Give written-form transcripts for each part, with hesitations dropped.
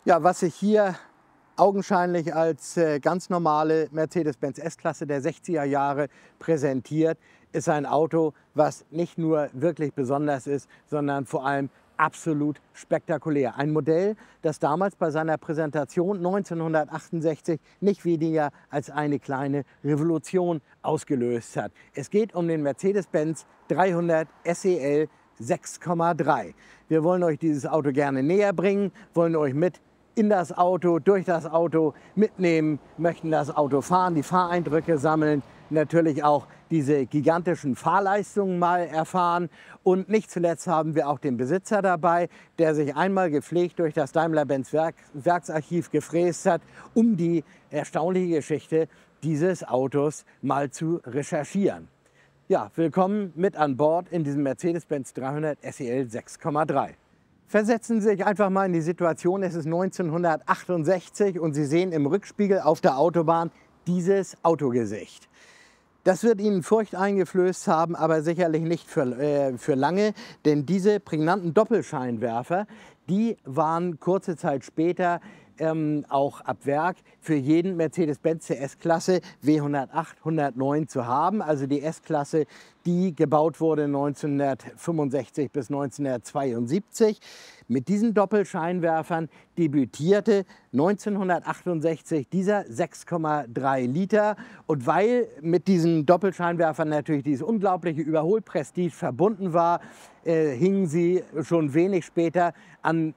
Ja, was sich hier augenscheinlich als ganz normale Mercedes-Benz S-Klasse der 60er Jahre präsentiert, ist ein Auto, was nicht nur wirklich besonders ist, sondern vor allem absolut spektakulär. Ein Modell, das damals bei seiner Präsentation 1968 nicht weniger als eine kleine Revolution ausgelöst hat. Es geht um den Mercedes-Benz 300 SEL 6,3. Wir wollen euch dieses Auto gerne näher bringen, wollen euch mit in das Auto, durch das Auto mitnehmen, möchten das Auto fahren, die Fahreindrücke sammeln, natürlich auch diese gigantischen Fahrleistungen mal erfahren. Und nicht zuletzt haben wir auch den Besitzer dabei, der sich einmal gepflegt durch das Daimler-Benz Werksarchiv gefräst hat, um die erstaunliche Geschichte dieses Autos mal zu recherchieren. Ja, willkommen mit an Bord in diesem Mercedes-Benz 300 SEL 6,3. Versetzen Sie sich einfach mal in die Situation, es ist 1968 und Sie sehen im Rückspiegel auf der Autobahn dieses Autogesicht. Das wird Ihnen Furcht eingeflößt haben, aber sicherlich nicht für lange, denn diese prägnanten Doppelscheinwerfer, die waren kurze Zeit später auch ab Werk für jeden Mercedes-Benz der S-Klasse W108, 109 zu haben. Also die S-Klasse, die gebaut wurde 1965 bis 1972. Mit diesen Doppelscheinwerfern debütierte 1968 dieser 6,3 Liter. Und weil mit diesen Doppelscheinwerfern natürlich dieses unglaubliche Überholprestige verbunden war, hingen sie schon wenig später an,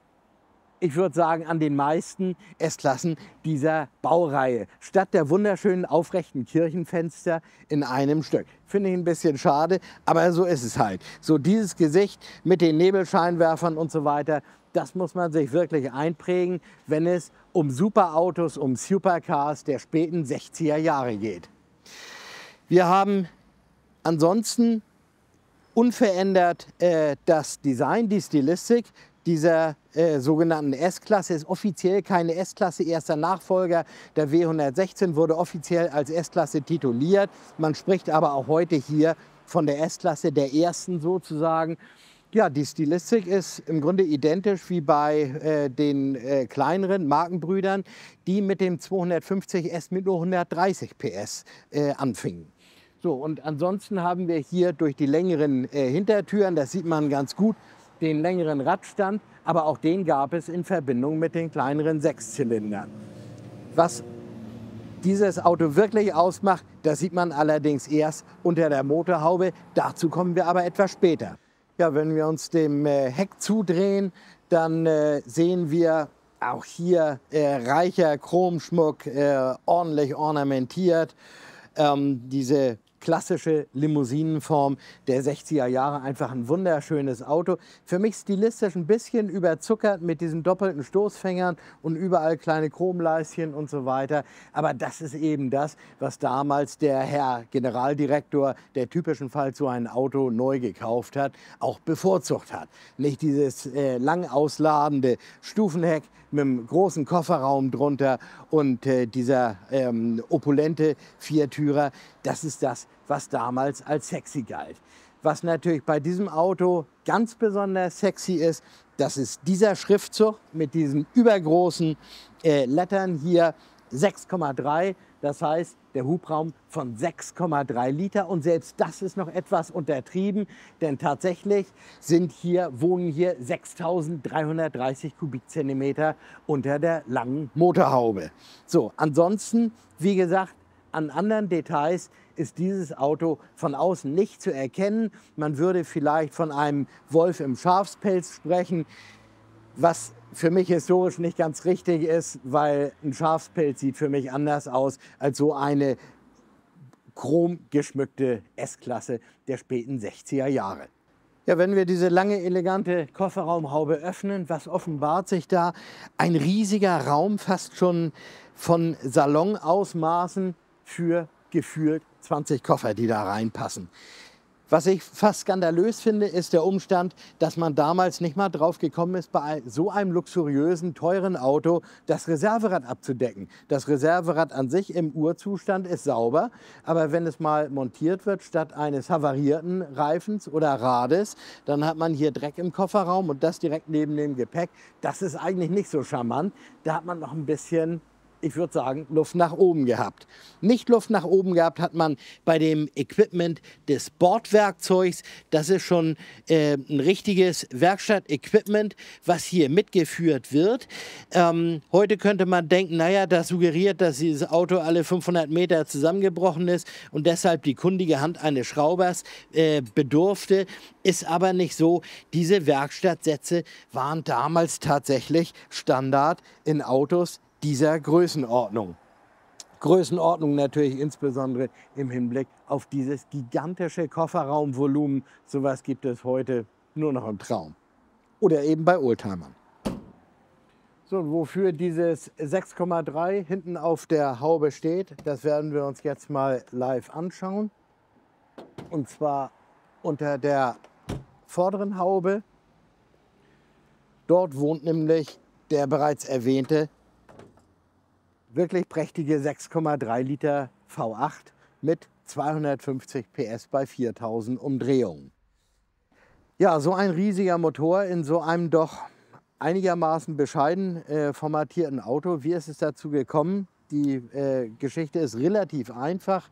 ich würde sagen, an den meisten S-Klassen dieser Baureihe. Statt der wunderschönen aufrechten Kirchenfenster in einem Stück. Finde ich ein bisschen schade, aber so ist es halt. So dieses Gesicht mit den Nebelscheinwerfern und so weiter, das muss man sich wirklich einprägen, wenn es um Superautos, um Supercars der späten 60er Jahre geht. Wir haben ansonsten unverändert das Design, die Stilistik dieser sogenannten S-Klasse. Ist offiziell keine S-Klasse, erster Nachfolger der W116 wurde offiziell als S-Klasse tituliert. Man spricht aber auch heute hier von der S-Klasse, der ersten sozusagen. Ja, die Stilistik ist im Grunde identisch wie bei den kleineren Markenbrüdern, die mit dem 250S mit nur 130 PS anfingen. So, und ansonsten haben wir hier durch die längeren Hintertüren, das sieht man ganz gut, den längeren Radstand, aber auch den gab es in Verbindung mit den kleineren Sechszylindern. Was dieses Auto wirklich ausmacht, das sieht man allerdings erst unter der Motorhaube. Dazu kommen wir aber etwas später. Ja, wenn wir uns dem Heck zudrehen, dann sehen wir auch hier reicher Chromschmuck, ordentlich ornamentiert. Diese klassische Limousinenform der 60er Jahre, einfach ein wunderschönes Auto. Für mich stilistisch ein bisschen überzuckert mit diesen doppelten Stoßfängern und überall kleine Chromleistchen und so weiter. Aber das ist eben das, was damals der Herr Generaldirektor, der typischen Fall so ein Auto neu gekauft hat, auch bevorzugt hat. Nicht dieses lang ausladende Stufenheck mit einem großen Kofferraum drunter und dieser opulente Viertürer, das ist das, was damals als sexy galt. Was natürlich bei diesem Auto ganz besonders sexy ist, das ist dieser Schriftzug mit diesen übergroßen Lettern hier, 6,3. Das heißt, der Hubraum von 6,3 Liter. Und selbst das ist noch etwas untertrieben, denn tatsächlich wohnen hier 6.330 Kubikzentimeter unter der langen Motorhaube. So, ansonsten, wie gesagt, an anderen Details ist dieses Auto von außen nicht zu erkennen. Man würde vielleicht von einem Wolf im Schafspelz sprechen, was für mich historisch nicht ganz richtig ist, weil ein Schafspelz sieht für mich anders aus als so eine chromgeschmückte S-Klasse der späten 60er Jahre. Ja, wenn wir diese lange, elegante Kofferraumhaube öffnen, was offenbart sich da? Ein riesiger Raum, fast schon von Salonausmaßen für gefühlt 20 Koffer, die da reinpassen. Was ich fast skandalös finde, ist der Umstand, dass man damals nicht mal drauf gekommen ist, bei so einem luxuriösen, teuren Auto das Reserverad abzudecken. Das Reserverad an sich im Urzustand ist sauber, aber wenn es mal montiert wird, statt eines havarierten Reifens oder Rades, dann hat man hier Dreck im Kofferraum und das direkt neben dem Gepäck. Das ist eigentlich nicht so charmant. Da hat man noch ein bisschen, ich würde sagen, Luft nach oben gehabt. Nicht Luft nach oben gehabt hat man bei dem Equipment des Bordwerkzeugs. Das ist schon ein richtiges Werkstatt-Equipment, was hier mitgeführt wird. Heute könnte man denken, naja, das suggeriert, dass dieses Auto alle 500 Meter zusammengebrochen ist und deshalb die kundige Hand eines Schraubers bedurfte. Ist aber nicht so. Diese Werkstattsätze waren damals tatsächlich Standard in Autos dieser Größenordnung. Größenordnung natürlich insbesondere im Hinblick auf dieses gigantische Kofferraumvolumen. Sowas gibt es heute nur noch im Traum. Oder eben bei Oldtimern. So, wofür dieses 6,3 hinten auf der Haube steht, das werden wir uns jetzt mal live anschauen. Und zwar unter der vorderen Haube. Dort wohnt nämlich der bereits erwähnte wirklich prächtige 6,3 Liter V8 mit 250 PS bei 4000 Umdrehungen. Ja, so ein riesiger Motor in so einem doch einigermaßen bescheiden formatierten Auto. Wie ist es dazu gekommen? Die Geschichte ist relativ einfach.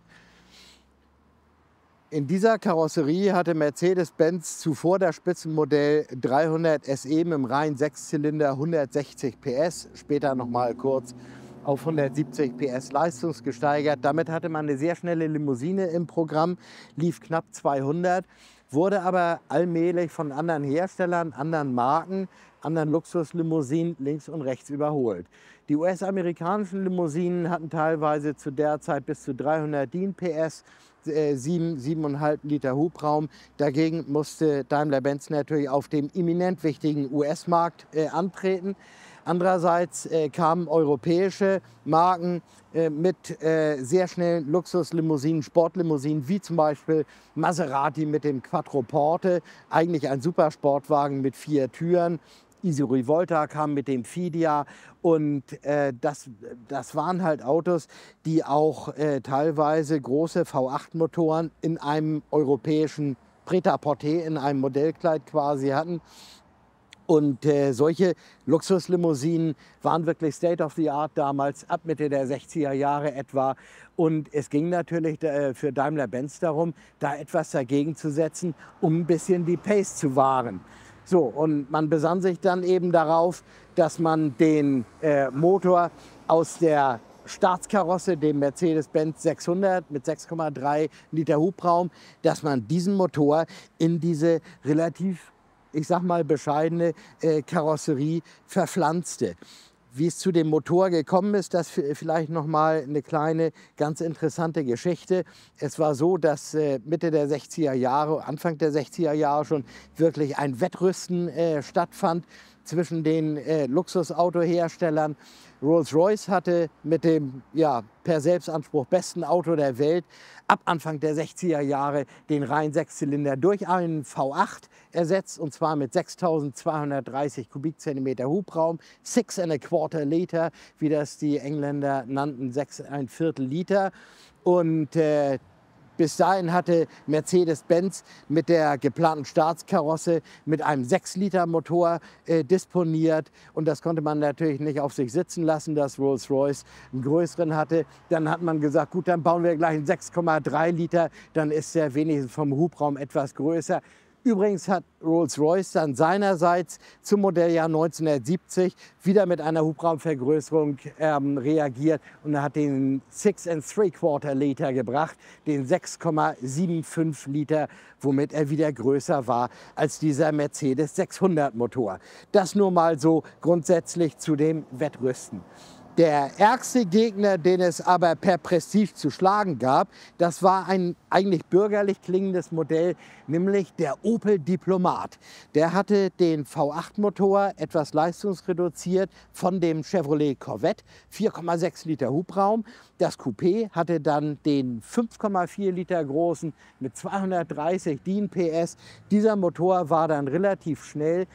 In dieser Karosserie hatte Mercedes-Benz zuvor das Spitzenmodell 300 SE mit dem reinen Sechszylinder 160 PS, später noch mal kurz auf 170 PS Leistung gesteigert. Damit hatte man eine sehr schnelle Limousine im Programm, lief knapp 200, wurde aber allmählich von anderen Herstellern, anderen Marken, anderen Luxuslimousinen links und rechts überholt. Die US-amerikanischen Limousinen hatten teilweise zu der Zeit bis zu 300 DIN PS, 7,5 Liter Hubraum. Dagegen musste Daimler-Benz natürlich auf dem eminent wichtigen US-Markt antreten. Andererseits kamen europäische Marken mit sehr schnellen Luxuslimousinen, Sportlimousinen, wie zum Beispiel Maserati mit dem Quattroporte, eigentlich ein Supersportwagen mit 4 Türen. Easy Rivolta kam mit dem Fidia und das waren halt Autos, die auch teilweise große V8-Motoren in einem europäischen Prêt-à-porter, in einem Modellkleid quasi hatten. Und solche Luxuslimousinen waren wirklich State of the Art damals, ab Mitte der 60er Jahre etwa. Und es ging natürlich für Daimler-Benz darum, da etwas dagegen zu setzen, um ein bisschen die Pace zu wahren. So, und man besann sich dann eben darauf, dass man den Motor aus der Staatskarosse, dem Mercedes-Benz 600 mit 6,3 Liter Hubraum, dass man diesen Motor in diese relativ, ich sag mal, bescheidene Karosserie verpflanzte. Wie es zu dem Motor gekommen ist, das vielleicht noch mal eine kleine, ganz interessante Geschichte. Es war so, dass Mitte der 60er Jahre, Anfang der 60er Jahre schon wirklich ein Wettrüsten stattfand zwischen den Luxusautoherstellern. Rolls-Royce hatte mit dem per Selbstanspruch besten Auto der Welt ab Anfang der 60er Jahre den reinen Sechszylinder durch einen V8 ersetzt, und zwar mit 6230 Kubikzentimeter Hubraum, 6,25 Liter, wie das die Engländer nannten, 6,25 Liter. Und bis dahin hatte Mercedes-Benz mit der geplanten Staatskarosse mit einem 6-Liter-Motor disponiert. Und das konnte man natürlich nicht auf sich sitzen lassen, dass Rolls-Royce einen größeren hatte. Dann hat man gesagt, gut, dann bauen wir gleich einen 6,3 Liter, dann ist der wenigstens vom Hubraum etwas größer. Übrigens hat Rolls-Royce dann seinerseits zum Modelljahr 1970 wieder mit einer Hubraumvergrößerung reagiert und hat den 6,75 Liter gebracht, den 6,75 Liter, womit er wieder größer war als dieser Mercedes 600 Motor. Das nur mal so grundsätzlich zu dem Wettrüsten. Der ärgste Gegner, den es aber per Prestige zu schlagen gab, das war ein eigentlich bürgerlich klingendes Modell, nämlich der Opel Diplomat. Der hatte den V8-Motor etwas leistungsreduziert von dem Chevrolet Corvette, 4,6 Liter Hubraum. Das Coupé hatte dann den 5,4 Liter großen mit 230 DIN PS. Dieser Motor war dann relativ schnell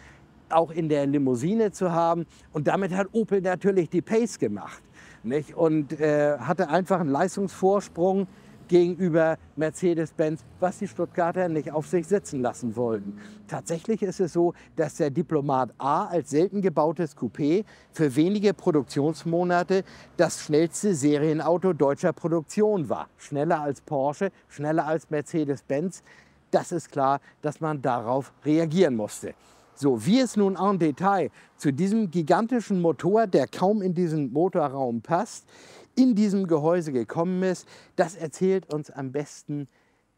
auch in der Limousine zu haben. Und damit hat Opel natürlich die Pace gemacht. Nicht? Und hatte einfach einen Leistungsvorsprung gegenüber Mercedes-Benz, was die Stuttgarter nicht auf sich sitzen lassen wollten. Tatsächlich ist es so, dass der Diplomat A als selten gebautes Coupé für wenige Produktionsmonate das schnellste Serienauto deutscher Produktion war. Schneller als Porsche, schneller als Mercedes-Benz. Das ist klar, dass man darauf reagieren musste. So, wie es nun en Detail zu diesem gigantischen Motor, der kaum in diesen Motorraum passt, in diesem Gehäuse gekommen ist, das erzählt uns am besten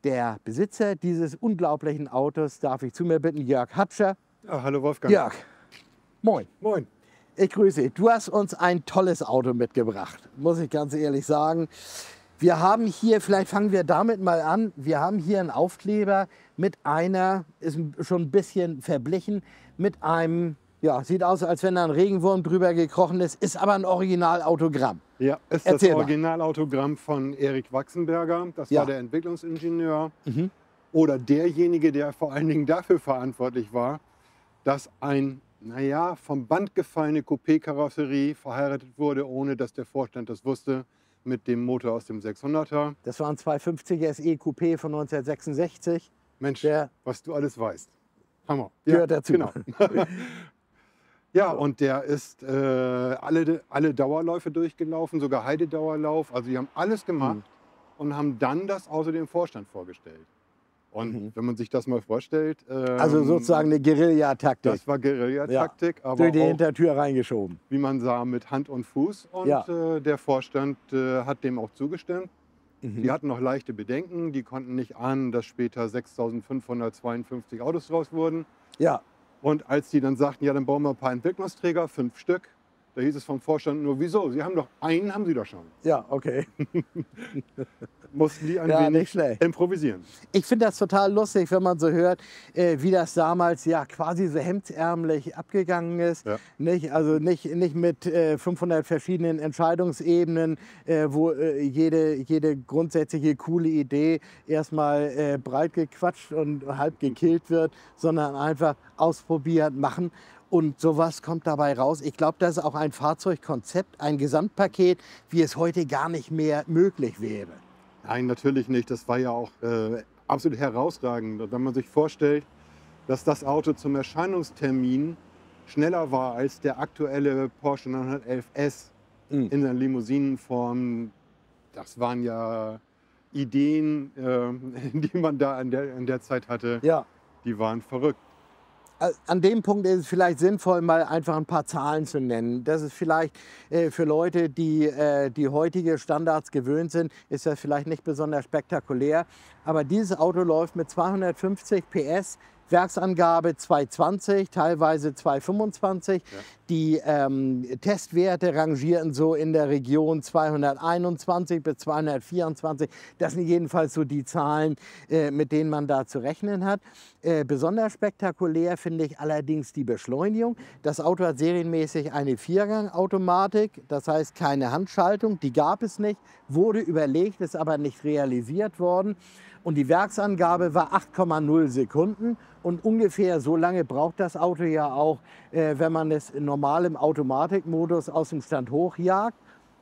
der Besitzer dieses unglaublichen Autos. Darf ich zu mir bitten, Jörg Hatscher. Ja, hallo Wolfgang. Jörg, moin. Moin. Ich grüße dich. Du hast uns ein tolles Auto mitgebracht, muss ich ganz ehrlich sagen. Wir haben hier, vielleicht fangen wir damit mal an, wir haben hier einen Aufkleber mit einer, ist schon ein bisschen verblichen, mit einem, ja, sieht aus, als wenn da ein Regenwurm drüber gekrochen ist aber ein Originalautogramm. Ja, ist Erzähl das mal. Originalautogramm von Erik Wachsenberger. Das Ja. war der Entwicklungsingenieur oder derjenige, der vor allen Dingen dafür verantwortlich war, dass ein, naja, vom Band gefallene Coupé-Karosserie verheiratet wurde, ohne dass der Vorstand das wusste, mit dem Motor aus dem 600er. Das war ein 250 SE Coupé von 1966. Mensch, Der was du alles weißt. Hammer. gehört dazu. Genau. Ja, und der ist alle Dauerläufe durchgelaufen, sogar Heidedauerlauf. Also die haben alles gemacht und haben dann das Auto dem Vorstand vorgestellt. Und wenn man sich das mal vorstellt. Also sozusagen eine Guerillataktik. Das war Guerillataktik, aber Durch die auch, Hintertür reingeschoben. wie man sah, mit Hand und Fuß. Und Ja. der Vorstand hat dem auch zugestimmt. Die hatten noch leichte Bedenken. Die konnten nicht ahnen, dass später 6.552 Autos draus wurden. Ja, Und als die dann sagten, ja, dann bauen wir ein paar Entwicklungsträger, 5 Stück, da hieß es vom Vorstand nur, wieso? Sie haben doch einen, haben Sie doch schon. ja, okay. Mussten die ein Ja, nicht wenig schlecht. improvisieren. Ich finde das total lustig, wenn man so hört, wie das damals ja quasi so hemdsärmlich abgegangen ist. Ja. Nicht? Also nicht mit 500 verschiedenen Entscheidungsebenen, wo jede grundsätzliche coole Idee erstmal breit gequatscht und halb gekillt wird, sondern einfach ausprobieren, machen. Und sowas kommt dabei raus. Ich glaube, das ist auch ein Fahrzeugkonzept, ein Gesamtpaket, wie es heute gar nicht mehr möglich wäre. Nein, natürlich nicht. Das war ja auch absolut herausragend. Und wenn man sich vorstellt, dass das Auto zum Erscheinungstermin schneller war als der aktuelle Porsche 911 S in der Limousinenform, das waren ja Ideen, die man da in der Zeit hatte. Ja. Die waren verrückt. An dem Punkt ist es vielleicht sinnvoll, mal einfach ein paar Zahlen zu nennen. Das ist vielleicht für Leute, die die heutige Standards gewöhnt sind, ist das vielleicht nicht besonders spektakulär. Aber dieses Auto läuft mit 250 PS, Werksangabe 220, teilweise 225. Ja. Die Testwerte rangieren so in der Region 221 bis 224. Das sind jedenfalls so die Zahlen, mit denen man da zu rechnen hat. Besonders spektakulär finde ich allerdings die Beschleunigung. Das Auto hat serienmäßig eine Viergang-Automatik, das heißt keine Handschaltung. Die gab es nicht, wurde überlegt, ist aber nicht realisiert worden. Und die Werksangabe war 8,0 Sekunden. Und ungefähr so lange braucht das Auto ja auch, wenn man es in normalem Automatikmodus aus dem Stand hochjagt.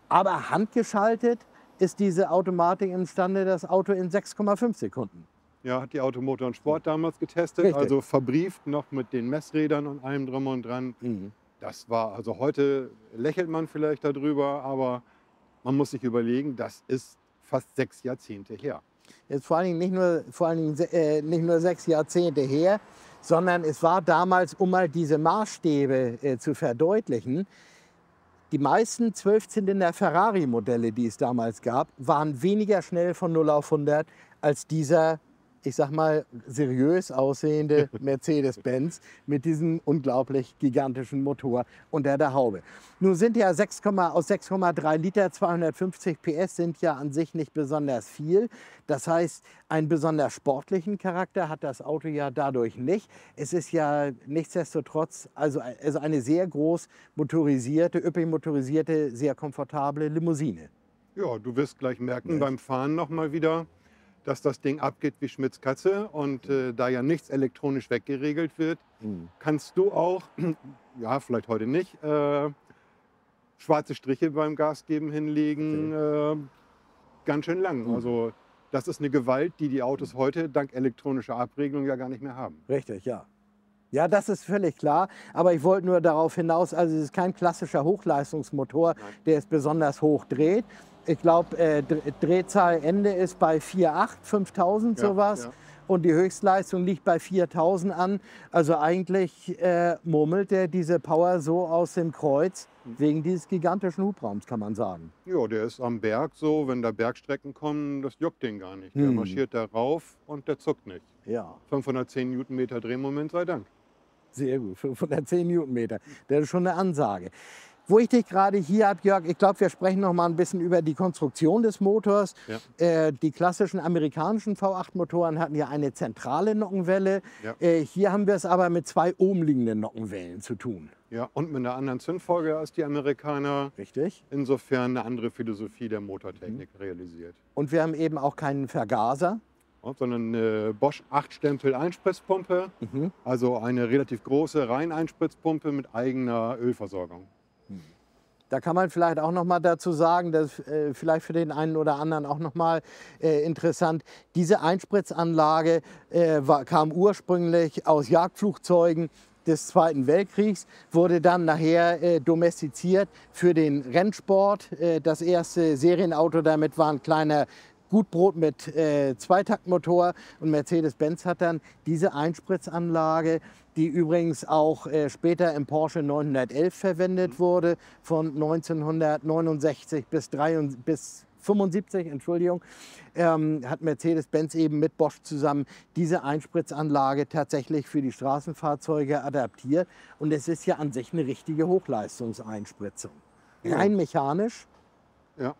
Aber handgeschaltet ist diese Automatik imstande, das Auto in 6,5 Sekunden. Ja, hat die Automotor und Sport damals getestet, Richtig. Also verbrieft noch mit den Messrädern und allem drum und dran. Das war, also heute lächelt man vielleicht darüber, aber man muss sich überlegen, das ist fast 6 Jahrzehnte her. Jetzt vor allen Dingen nicht nur 6 Jahrzehnte her, sondern es war damals, um mal diese Maßstäbe zu verdeutlichen, die meisten 12-Zylinder Ferrari-Modelle, die es damals gab, waren weniger schnell von 0 auf 100 als dieser ich sag mal, seriös aussehende Mercedes-Benz mit diesem unglaublich gigantischen Motor unter der Haube. Nun sind ja aus 6,3 Liter 250 PS sind ja an sich nicht besonders viel. Das heißt, einen besonders sportlichen Charakter hat das Auto ja dadurch nicht. Es ist ja nichtsdestotrotz also eine sehr groß motorisierte, üppig motorisierte, sehr komfortable Limousine. Ja, du wirst gleich merken Ja. beim Fahren nochmal wieder, dass das Ding abgeht wie Schmitz Katze und da ja nichts elektronisch weggeregelt wird, kannst du auch, ja vielleicht heute nicht, schwarze Striche beim Gasgeben hinlegen, ganz schön lang. Also das ist eine Gewalt, die die Autos heute dank elektronischer Abregelung ja gar nicht mehr haben. Richtig, ja. Ja, das ist völlig klar. Aber ich wollte nur darauf hinaus, also es ist kein klassischer Hochleistungsmotor, der es besonders hoch dreht. Ich glaube, Drehzahlende ist bei 4.8, 5.000 Ja, sowas. ja. Und die Höchstleistung liegt bei 4.000 an. Also eigentlich murmelt der diese Power so aus dem Kreuz, wegen dieses gigantischen Hubraums, kann man sagen. Ja, der ist am Berg so, wenn da Bergstrecken kommen, das juckt den gar nicht. Der marschiert da rauf und der zuckt nicht. Ja, 510 Newtonmeter Drehmoment sei Dank. sehr gut, 510 Newtonmeter. Das ist schon eine Ansage. Wo ich dich gerade hier habe, Jörg, ich glaube, wir sprechen noch mal ein bisschen über die Konstruktion des Motors. Ja. Die klassischen amerikanischen V8-Motoren hatten ja eine zentrale Nockenwelle. Ja. Hier haben wir es aber mit zwei umliegenden Nockenwellen zu tun. Ja, und mit einer anderen Zündfolge als die Amerikaner. Richtig? Insofern eine andere Philosophie der Motortechnik realisiert. Und wir haben eben auch keinen Vergaser. Ja, sondern eine Bosch 8-Stempel Einspritzpumpe, also eine relativ große Reineinspritzpumpe mit eigener Ölversorgung. Da kann man vielleicht auch noch mal dazu sagen, das ist vielleicht für den einen oder anderen auch noch mal interessant. Diese Einspritzanlage kam ursprünglich aus Jagdflugzeugen des Zweiten Weltkriegs, wurde dann nachher domestiziert für den Rennsport. Das erste Serienauto damit war ein kleiner Gutbrot mit Zweitaktmotor und Mercedes-Benz hat dann diese Einspritzanlage, die übrigens auch später im Porsche 911 verwendet wurde, von 1969 bis 75, Entschuldigung, hat Mercedes-Benz eben mit Bosch zusammen diese Einspritzanlage tatsächlich für die Straßenfahrzeuge adaptiert. Und es ist ja an sich eine richtige Hochleistungseinspritzung. Rein mechanisch. Ja,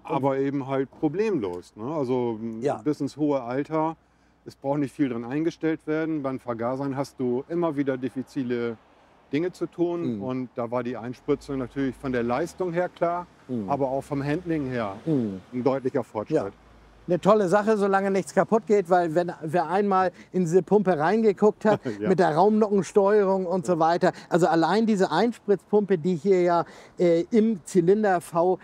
aber eben halt problemlos. Ne? Also Ja. bis ins hohe Alter. Es braucht nicht viel dran eingestellt werden. Beim Vergasern hast du immer wieder diffizile Dinge zu tun. Und da war die Einspritzung natürlich von der Leistung her klar, aber auch vom Handling her ein deutlicher Fortschritt. Ja. Eine tolle Sache, solange nichts kaputt geht, weil wer einmal in diese Pumpe reingeguckt hat, Ja. mit der Raumnockensteuerung und so weiter, also allein diese Einspritzpumpe, die hier ja im Zylinder V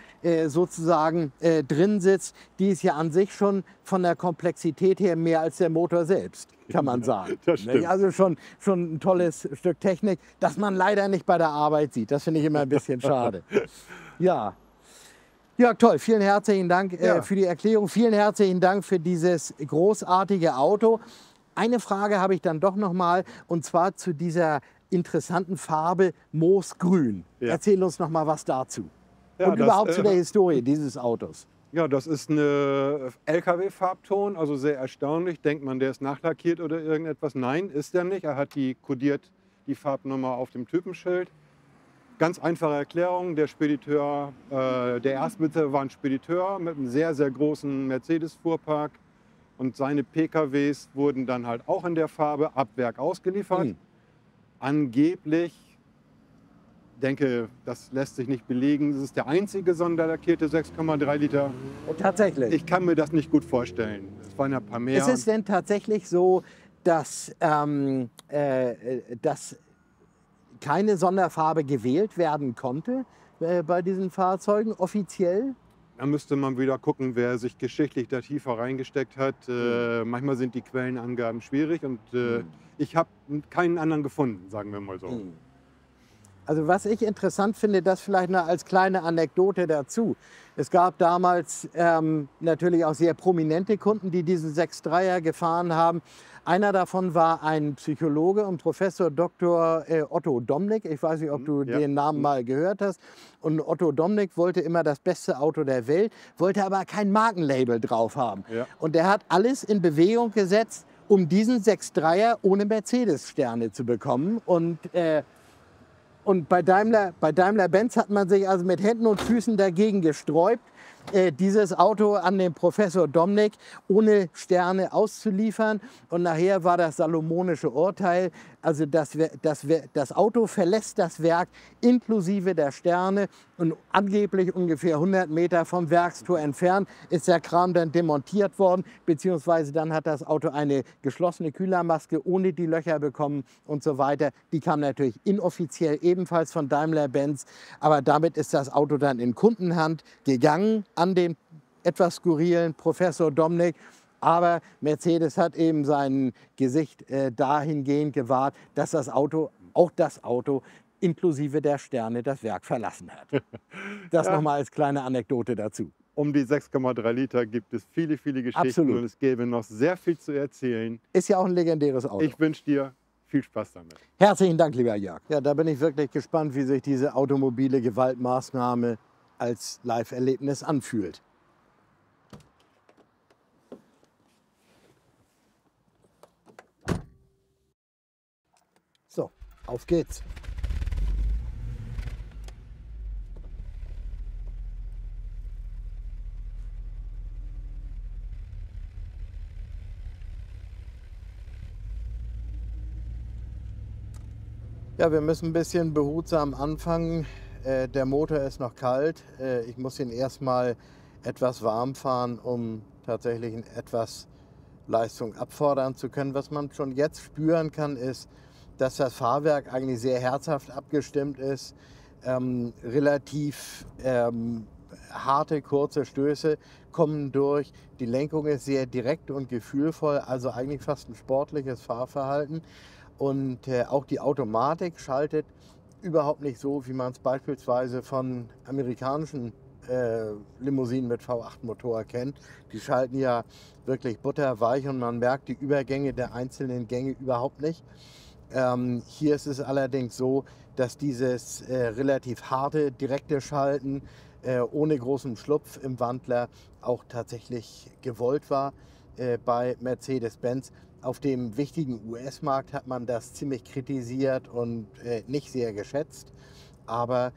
sozusagen drin sitzt, die ist ja an sich schon von der Komplexität her mehr als der Motor selbst, kann man sagen. Das stimmt. Also schon ein tolles Stück Technik, das man leider nicht bei der Arbeit sieht. Das finde ich immer ein bisschen schade. Ja. Ja, toll. Vielen herzlichen Dank Ja. für die Erklärung. Vielen herzlichen Dank für dieses großartige Auto. Eine Frage habe ich dann doch noch mal, und zwar zu dieser interessanten Farbe Moosgrün. Ja. Erzähl uns noch mal was dazu. Ja, Und das, überhaupt zu der Historie dieses Autos. Ja, das ist eine LKW-Farbton, also sehr erstaunlich. Denkt man, der ist nachlackiert oder irgendetwas? Nein, ist er nicht. Er hat kodiert die Farbnummer auf dem Typenschild. Ganz einfache Erklärung, der Spediteur, der Erstbesitzer war ein Spediteur mit einem sehr, sehr großen Mercedes-Fuhrpark und seine PKWs wurden dann halt auch in der Farbe ab Werk ausgeliefert. Angeblich, denke, das lässt sich nicht belegen, das ist der einzige sonderlackierte 6,3 Liter. Tatsächlich. Ich kann mir das nicht gut vorstellen. Es waren ja ein paar mehr. Ist es denn tatsächlich so, dass keine Sonderfarbe gewählt werden konnte bei diesen Fahrzeugen offiziell? Da müsste man wieder gucken, wer sich geschichtlich da tiefer reingesteckt hat. Manchmal sind die Quellenangaben schwierig und ich habe keinen anderen gefunden, sagen wir mal so. Also was ich interessant finde, das vielleicht noch als kleine Anekdote dazu. Es gab damals natürlich auch sehr prominente Kunden, die diesen 6.3er gefahren haben. Einer davon war ein Psychologe und Professor Dr. Otto Domnick. Ich weiß nicht, ob du Ja. den Namen mal gehört hast. Und Otto Domnick wollte immer das beste Auto der Welt, wollte aber kein Markenlabel drauf haben. Ja. Und er hat alles in Bewegung gesetzt, um diesen 6.3er ohne Mercedes-Sterne zu bekommen. Und bei Daimler-Benz hat man sich also mit Händen und Füßen dagegen gesträubt, dieses Auto an den Professor Domnick ohne Sterne auszuliefern. Und nachher war das salomonische Urteil, also das Auto verlässt das Werk inklusive der Sterne und angeblich ungefähr 100 Meter vom Werkstor entfernt ist der Kram dann demontiert worden, beziehungsweise dann hat das Auto eine geschlossene Kühlermaske ohne die Löcher bekommen und so weiter. Die kam natürlich inoffiziell ebenfalls von Daimler-Benz, aber damit ist das Auto dann in Kundenhand gegangen an den etwas skurrilen Professor Domnick. Aber Mercedes hat eben sein Gesicht dahingehend gewahrt, dass das Auto inklusive der Sterne das Werk verlassen hat. Das Ja. nochmal als kleine Anekdote dazu. Um die 6,3 Liter gibt es viele, viele Geschichten Absolut. und es gäbe noch sehr viel zu erzählen. Ist ja auch ein legendäres Auto. Ich wünsche dir viel Spaß damit. Herzlichen Dank, lieber Jörg. Ja, da bin ich wirklich gespannt, wie sich diese automobile Gewaltmaßnahme als Live-Erlebnis anfühlt. So, auf geht's. Ja, wir müssen ein bisschen behutsam anfangen. Der Motor ist noch kalt. Ich muss ihn erstmal etwas warm fahren, um tatsächlich etwas Leistung abfordern zu können. Was man schon jetzt spüren kann, ist, dass das Fahrwerk eigentlich sehr herzhaft abgestimmt ist. Relativ harte, kurze Stöße kommen durch. Die Lenkung ist sehr direkt und gefühlvoll, also eigentlich fast ein sportliches Fahrverhalten. Und auch die Automatik schaltet überhaupt nicht so, wie man es beispielsweise von amerikanischen Limousinen mit V8-Motor kennt. Die schalten ja wirklich butterweich und man merkt die Übergänge der einzelnen Gänge überhaupt nicht. Hier ist es allerdings so, dass dieses relativ harte, direkte Schalten ohne großen Schlupf im Wandler auch tatsächlich gewollt war bei Mercedes-Benz. Auf dem wichtigen US-Markt hat man das ziemlich kritisiert und nicht sehr geschätzt. Aber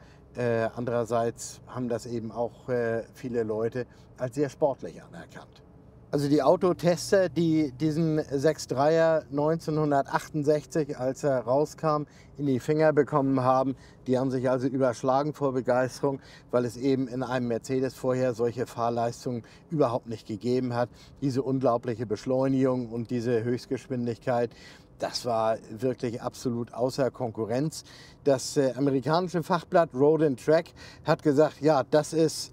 andererseits haben das eben auch viele Leute als sehr sportlich anerkannt. Also die Autotester, die diesen 6.3er 1968, als er rauskam, in die Finger bekommen haben, die haben sich also überschlagen vor Begeisterung, weil es eben in einem Mercedes vorher solche Fahrleistungen überhaupt nicht gegeben hat. Diese unglaubliche Beschleunigung und diese Höchstgeschwindigkeit, das war wirklich absolut außer Konkurrenz. Das amerikanische Fachblatt Road and Track hat gesagt, ja, das ist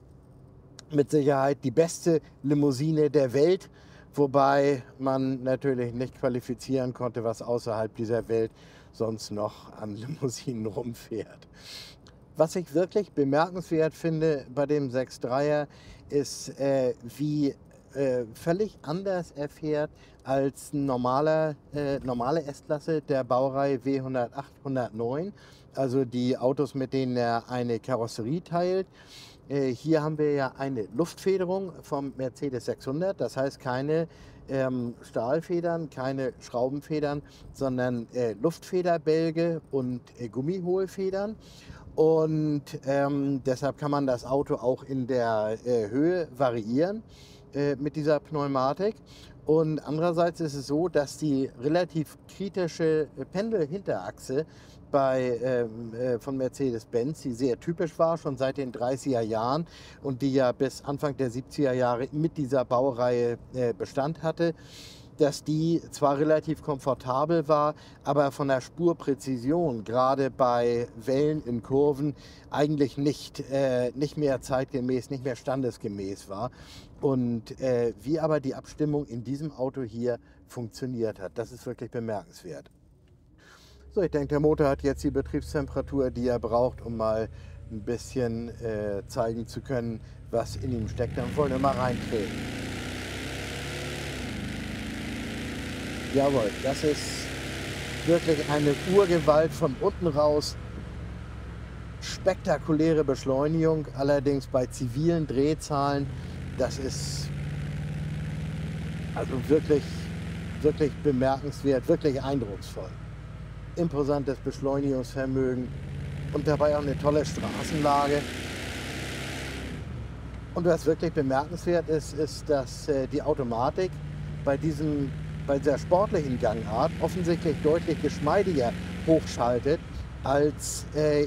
mit Sicherheit die beste Limousine der Welt, wobei man natürlich nicht qualifizieren konnte, was außerhalb dieser Welt sonst noch an Limousinen rumfährt. Was ich wirklich bemerkenswert finde bei dem 6.3er ist, wie völlig anders er fährt als normale S-Klasse der Baureihe W108, 109, also die Autos, mit denen er eine Karosserie teilt. Hier haben wir ja eine Luftfederung vom Mercedes 600, das heißt keine Stahlfedern, keine Schraubenfedern, sondern Luftfederbälge und Gummihohlfedern. Und deshalb kann man das Auto auch in der Höhe variieren mit dieser Pneumatik. Und andererseits ist es so, dass die relativ kritische Pendelhinterachse von Mercedes-Benz, die sehr typisch war, schon seit den 30er Jahren und die ja bis Anfang der 70er Jahre mit dieser Baureihe Bestand hatte, dass die zwar relativ komfortabel war, aber von der Spurpräzision, gerade bei Wellen in Kurven, eigentlich nicht mehr zeitgemäß, nicht mehr standesgemäß war. Und wie aber die Abstimmung in diesem Auto hier funktioniert hat, das ist wirklich bemerkenswert. So, ich denke, der Motor hat jetzt die Betriebstemperatur, die er braucht, um mal ein bisschen zeigen zu können, was in ihm steckt. Dann wollen wir mal reintreten. Jawohl, das ist wirklich eine Urgewalt von unten raus. Spektakuläre Beschleunigung, allerdings bei zivilen Drehzahlen. Das ist also wirklich, wirklich bemerkenswert, wirklich eindrucksvoll. Imposantes Beschleunigungsvermögen und dabei auch eine tolle Straßenlage. Und was wirklich bemerkenswert ist, ist, dass die Automatik bei dieser sportlichen Gangart offensichtlich deutlich geschmeidiger hochschaltet als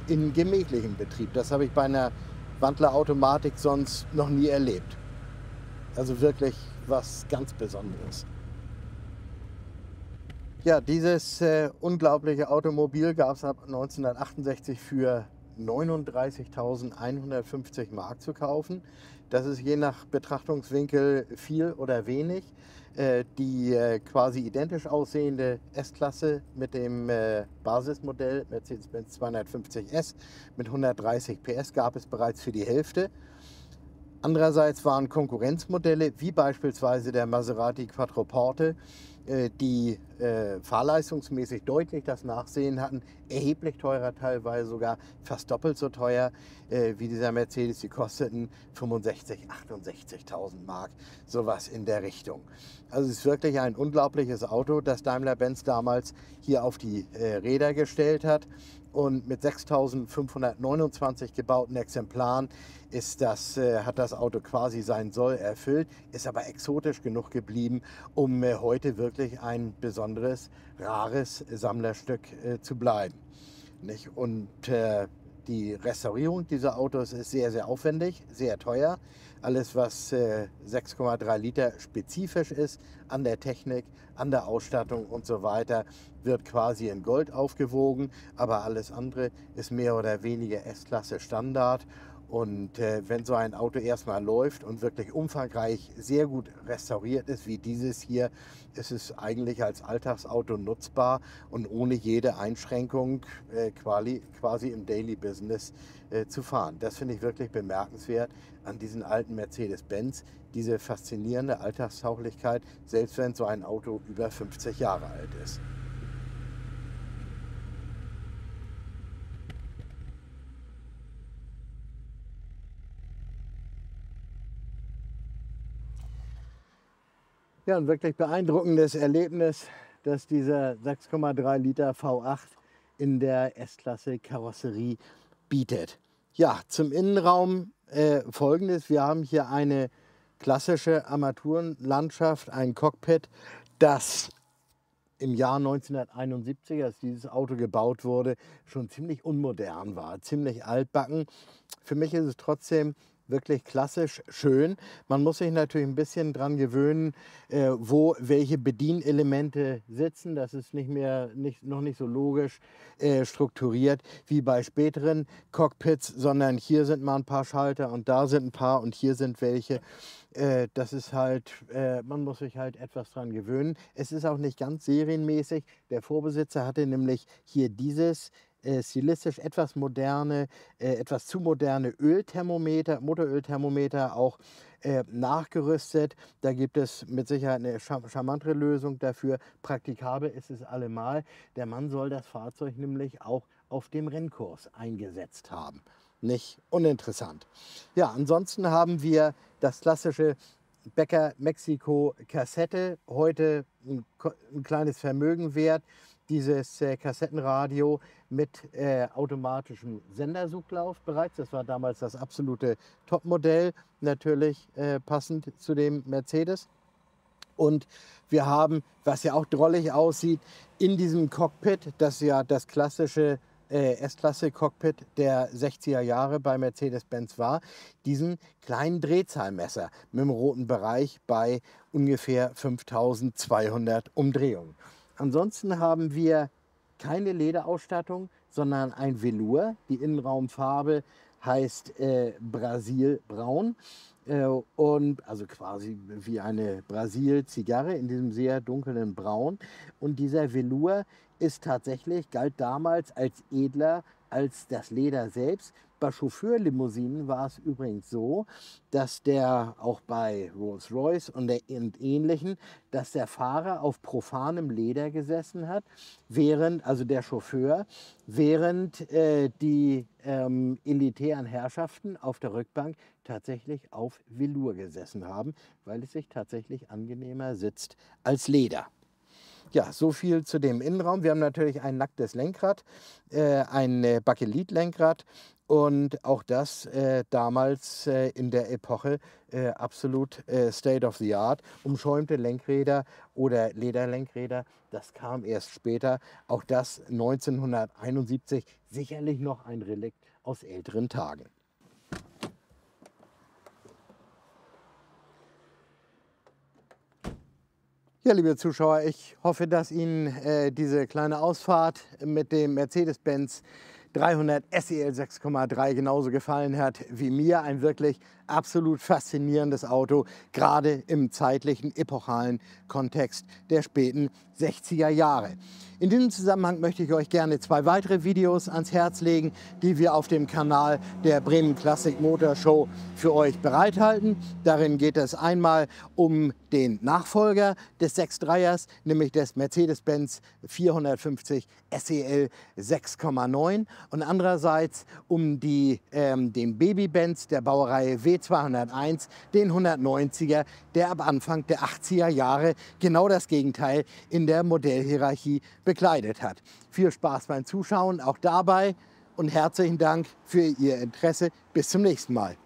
in gemächlichem Betrieb. Das habe ich bei einer Wandlerautomatik sonst noch nie erlebt. Also wirklich was ganz Besonderes. Ja, dieses unglaubliche Automobil gab es ab 1968 für 39.150 Mark zu kaufen. Das ist je nach Betrachtungswinkel viel oder wenig. Die quasi identisch aussehende S-Klasse mit dem Basismodell Mercedes-Benz 250S mit 130 PS gab es bereits für die Hälfte. Andererseits waren Konkurrenzmodelle wie beispielsweise der Maserati Quattroporte, die fahrleistungsmäßig deutlich das Nachsehen hatten, erheblich teurer, teilweise sogar fast doppelt so teuer wie dieser Mercedes. Die kosteten 65.000, 68.000 Mark, sowas in der Richtung. Also es ist wirklich ein unglaubliches Auto, das Daimler-Benz damals hier auf die Räder gestellt hat. Und mit 6.529 gebauten Exemplaren hat das Auto quasi seinen Soll erfüllt, ist aber exotisch genug geblieben, um heute wirklich ein besonderes, rares Sammlerstück zu bleiben. Nicht? Und die Restaurierung dieser Autos ist sehr, sehr aufwendig, sehr teuer. Alles, was 6,3 Liter spezifisch ist an der Technik, an der Ausstattung und so weiter, wird quasi in Gold aufgewogen. Aber alles andere ist mehr oder weniger S-Klasse Standard. Und wenn so ein Auto erstmal läuft und wirklich umfangreich sehr gut restauriert ist, wie dieses hier, ist es eigentlich als Alltagsauto nutzbar und ohne jede Einschränkung quasi im Daily Business zu fahren. Das finde ich wirklich bemerkenswert an diesen alten Mercedes-Benz, diese faszinierende Alltagstauglichkeit, selbst wenn so ein Auto über 50 Jahre alt ist. Ja, ein wirklich beeindruckendes Erlebnis, dass dieser 6,3 Liter V8 in der S-Klasse Karosserie bietet. Ja, zum Innenraum Folgendes. Wir haben hier eine klassische Armaturenlandschaft, ein Cockpit, das im Jahr 1971, als dieses Auto gebaut wurde, schon ziemlich unmodern war, ziemlich altbacken. Für mich ist es trotzdem wirklich klassisch schön. Man muss sich natürlich ein bisschen dran gewöhnen, wo welche Bedienelemente sitzen. Das ist noch nicht so logisch strukturiert wie bei späteren Cockpits, sondern hier sind mal ein paar Schalter und da sind ein paar und hier sind welche. Das ist halt, man muss sich halt etwas dran gewöhnen. Es ist auch nicht ganz serienmäßig. Der Vorbesitzer hatte nämlich hier dieses stilistisch etwas etwas zu moderne Motorölthermometer auch nachgerüstet. Da gibt es mit Sicherheit eine charmantere Lösung dafür. Praktikabel ist es allemal. Der Mann soll das Fahrzeug nämlich auch auf dem Rennkurs eingesetzt haben. Nicht uninteressant. Ja, ansonsten haben wir das klassische Becker Mexiko Kassette, heute ein kleines Vermögen wert. Dieses Kassettenradio mit automatischem Sendersuglauf bereits. Das war damals das absolute Topmodell, natürlich passend zu dem Mercedes. Und wir haben, was ja auch drollig aussieht, in diesem Cockpit, das ja das klassische S-Klasse-Cockpit der 60er Jahre bei Mercedes-Benz war, diesen kleinen Drehzahlmesser mit dem roten Bereich bei ungefähr 5200 Umdrehungen. Ansonsten haben wir keine Lederausstattung, sondern ein Velour. Die Innenraumfarbe heißt Brasilbraun. Und also quasi wie eine Brasil-Zigarre in diesem sehr dunklen Braun. Und dieser Velour ist tatsächlich, galt damals als edler als das Leder selbst. Bei Chauffeurlimousinen war es übrigens so, dass der auch bei Rolls-Royce und Ähnlichen, dass der Fahrer auf profanem Leder gesessen hat, also der Chauffeur, während die elitären Herrschaften auf der Rückbank tatsächlich auf Velour gesessen haben, weil es sich tatsächlich angenehmer sitzt als Leder. Ja, so viel zu dem Innenraum. Wir haben natürlich ein nacktes Lenkrad, ein Bakelit-Lenkrad und auch das damals in der Epoche absolut State of the Art. Umschäumte Lenkräder oder Lederlenkräder, das kam erst später. Auch das 1971, sicherlich noch ein Relikt aus älteren Tagen. Ja, liebe Zuschauer, ich hoffe, dass Ihnen diese kleine Ausfahrt mit dem Mercedes-Benz 300 SEL 6,3 genauso gefallen hat wie mir. Ein wirklich absolut faszinierendes Auto, gerade im zeitlichen, epochalen Kontext der späten 60er Jahre. In diesem Zusammenhang möchte ich euch gerne 2 weitere Videos ans Herz legen, die wir auf dem Kanal der Bremen Classic Motor Show für euch bereithalten. Darin geht es einmal um den Nachfolger des 6.3ers, nämlich des Mercedes-Benz 450 SEL 6,9 und andererseits um den Baby-Benz der Baureihe W201, den 190er, der ab Anfang der 80er Jahre genau das Gegenteil in der Modellhierarchie bekleidet hat. Viel Spaß beim Zuschauen auch dabei und herzlichen Dank für Ihr Interesse. Bis zum nächsten Mal.